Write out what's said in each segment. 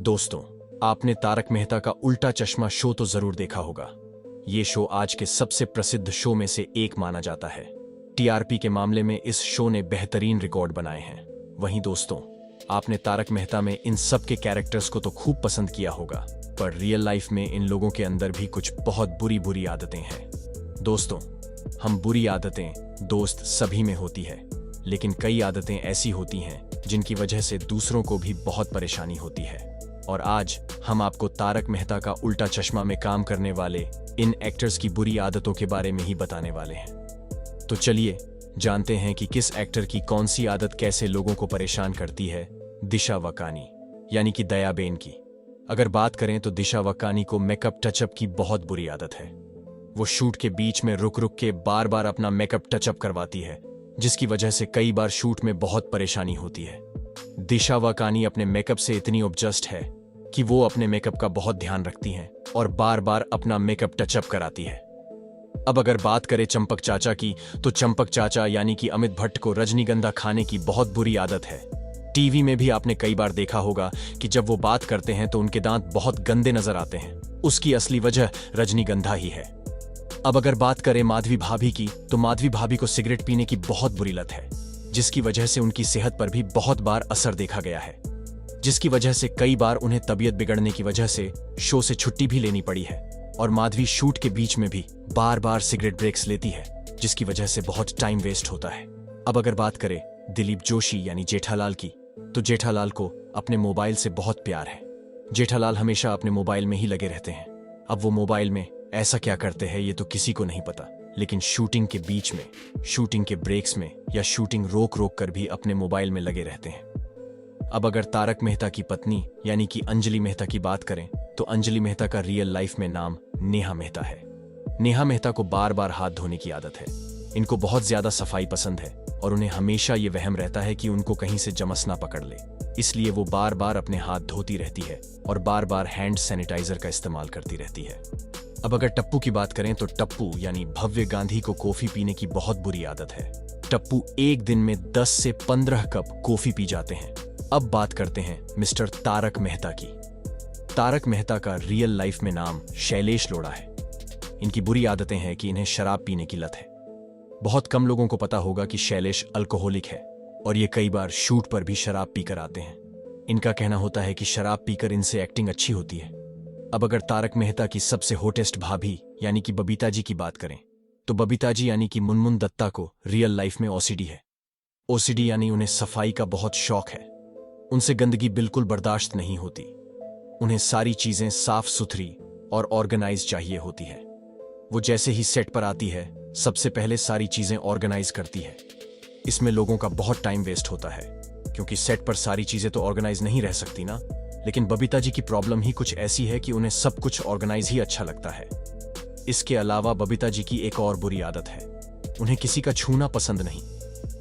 दोस्तों, आपने तारक मेहता का उल्टा चश्मा शो तो जरूर देखा होगा। ये शो आज के सबसे प्रसिद्ध शो में से एक माना जाता है। टीआरपी के मामले में इस शो ने बेहतरीन रिकॉर्ड बनाए हैं। वहीं दोस्तों, आपने तारक मेहता में इन सब के कैरेक्टर्स को तो खूब पसंद किया होगा, पर रियल लाइफ में इन लोगों के अंदर भी कुछ बहुत बुरी बुरी आदतें हैं। दोस्तों, हम बुरी आदतें दोस्त सभी में होती है, लेकिन कई आदतें ऐसी होती हैं जिनकी वजह से दूसरों को भी बहुत परेशानी होती है। और आज हम आपको तारक मेहता का उल्टा चश्मा में काम करने वाले इन एक्टर्स की बुरी आदतों के बारे में ही बताने वाले हैं। तो चलिए जानते हैं कि किस एक्टर की कौन सी आदत कैसे लोगों को परेशान करती है। दिशा वकानी यानी कि दयाबेन की अगर बात करें तो दिशा वकानी को मेकअप टचअप की बहुत बुरी आदत है। वो शूट के बीच में रुक रुक के बार बार अपना मेकअप टचअप करवाती है, जिसकी वजह से कई बार शूट में बहुत परेशानी होती है। दिशा वकानी अपने मेकअप से इतनी ऑब्सेस्ड है कि वो अपने मेकअप का बहुत ध्यान रखती हैं और बार बार अपना मेकअप टचअप कराती है। अब अगर बात करें चंपक चाचा की, तो चंपक चाचा यानी कि अमित भट्ट को रजनीगंधा खाने की बहुत बुरी आदत है। टीवी में भी आपने कई बार देखा होगा कि जब वो बात करते हैं तो उनके दांत बहुत गंदे नजर आते हैं। उसकी असली वजह रजनीगंधा ही है। अब अगर बात करें माधवी भाभी की, तो माधवी भाभी को सिगरेट पीने की बहुत बुरी लत है, जिसकी वजह से उनकी सेहत पर भी बहुत बार असर देखा गया है, जिसकी वजह से कई बार उन्हें तबीयत बिगड़ने की वजह से शो से छुट्टी भी लेनी पड़ी है। और माधवी शूट के बीच में भी बार बार सिगरेट ब्रेक्स लेती है, जिसकी वजह से बहुत टाइम वेस्ट होता है। अब अगर बात करें दिलीप जोशी यानी जेठालाल की, तो जेठालाल को अपने मोबाइल से बहुत प्यार है। जेठालाल हमेशा अपने मोबाइल में ही लगे रहते हैं। अब वो मोबाइल में ऐसा क्या करते हैं ये तो किसी को नहीं पता, लेकिन शूटिंग के बीच में, शूटिंग के ब्रेक्स में या शूटिंग रोक रोक कर भी अपने मोबाइल में लगे रहते हैं। अब अगर तारक मेहता की पत्नी यानी कि अंजलि मेहता की बात करें, तो अंजलि मेहता का रियल लाइफ में नाम नेहा मेहता है। नेहा मेहता को बार बार हाथ धोने की आदत है। इनको बहुत ज्यादा सफाई पसंद है और उन्हें हमेशा ये वहम रहता है कि उनको कहीं से जमस ना पकड़ ले, इसलिए वो बार बार अपने हाथ धोती रहती है और बार बार हैंड सैनिटाइजर का इस्तेमाल करती रहती है। अब अगर टप्पू की बात करें, तो टप्पू यानी भव्य गांधी को कॉफी पीने की बहुत बुरी आदत है। टप्पू एक दिन में 10 से 15 कप कॉफी पी जाते हैं। अब बात करते हैं मिस्टर तारक मेहता की। तारक मेहता का रियल लाइफ में नाम शैलेश लोढ़ा है। इनकी बुरी आदतें हैं कि इन्हें शराब पीने की लत है। बहुत कम लोगों को पता होगा कि शैलेश अल्कोहलिक है और ये कई बार शूट पर भी शराब पीकर आते हैं। इनका कहना होता है कि शराब पीकर इनसे एक्टिंग अच्छी होती है। अब अगर तारक मेहता की सबसे होटेस्ट भाभी यानी कि बबीता जी की बात करें, तो बबीता जी यानी कि मुनमुन दत्ता को रियल लाइफ में ओसीडी है। ओसीडी यानी उन्हें सफाई का बहुत शौक है। उनसे गंदगी बिल्कुल बर्दाश्त नहीं होती। उन्हें सारी चीजें साफ सुथरी और ऑर्गेनाइज चाहिए होती है। वो जैसे ही सेट पर आती है, सबसे पहले सारी चीजें ऑर्गेनाइज करती है। इसमें लोगों का बहुत टाइम वेस्ट होता है, क्योंकि सेट पर सारी चीजें तो ऑर्गेनाइज नहीं रह सकती ना। लेकिन बबीता जी की प्रॉब्लम ही कुछ ऐसी है कि उन्हें सब कुछ ऑर्गेनाइज ही अच्छा लगता है। इसके अलावा बबीता जी की एक और बुरी आदत है, उन्हें किसी का छूना पसंद नहीं।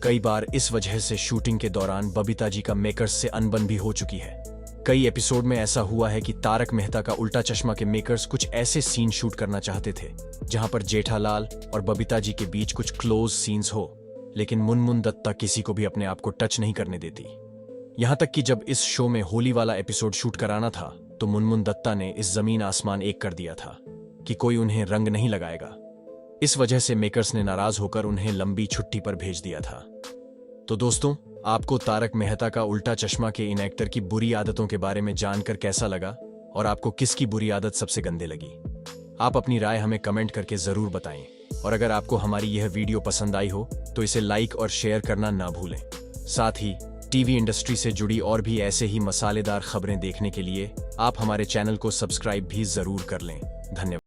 कई बार इस वजह से शूटिंग के दौरान बबीता जी का मेकर्स से अनबन भी हो चुकी है। कई एपिसोड में ऐसा हुआ है कि तारक मेहता का उल्टा चश्मा के मेकर्स कुछ ऐसे सीन शूट करना चाहते थे जहां पर जेठालाल और बबीता जी के बीच कुछ क्लोज सीन्स हो, लेकिन मुनमुन दत्ता किसी को भी अपने आप को टच नहीं करने देती। यहां तक कि जब इस शो में होली वाला एपिसोड शूट कराना था, तो मुनमुन दत्ता ने इस जमीन आसमान एक कर दिया था कि कोई उन्हें रंग नहीं लगाएगा। इस वजह से मेकर्स ने नाराज होकर उन्हें लंबी छुट्टी पर भेज दिया था। तो दोस्तों, आपको तारक मेहता का उल्टा चश्मा के इन एक्टर की बुरी आदतों के बारे में जानकर कैसा लगा और आपको किसकी बुरी आदत सबसे गंदे लगी? आप अपनी राय हमें कमेंट करके जरूर बताएं। और अगर आपको हमारी यह वीडियो पसंद आई हो तो इसे लाइक और शेयर करना ना भूलें। साथ ही टीवी इंडस्ट्री से जुड़ी और भी ऐसे ही मसालेदार खबरें देखने के लिए आप हमारे चैनल को सब्सक्राइब भी जरूर कर लें। धन्यवाद।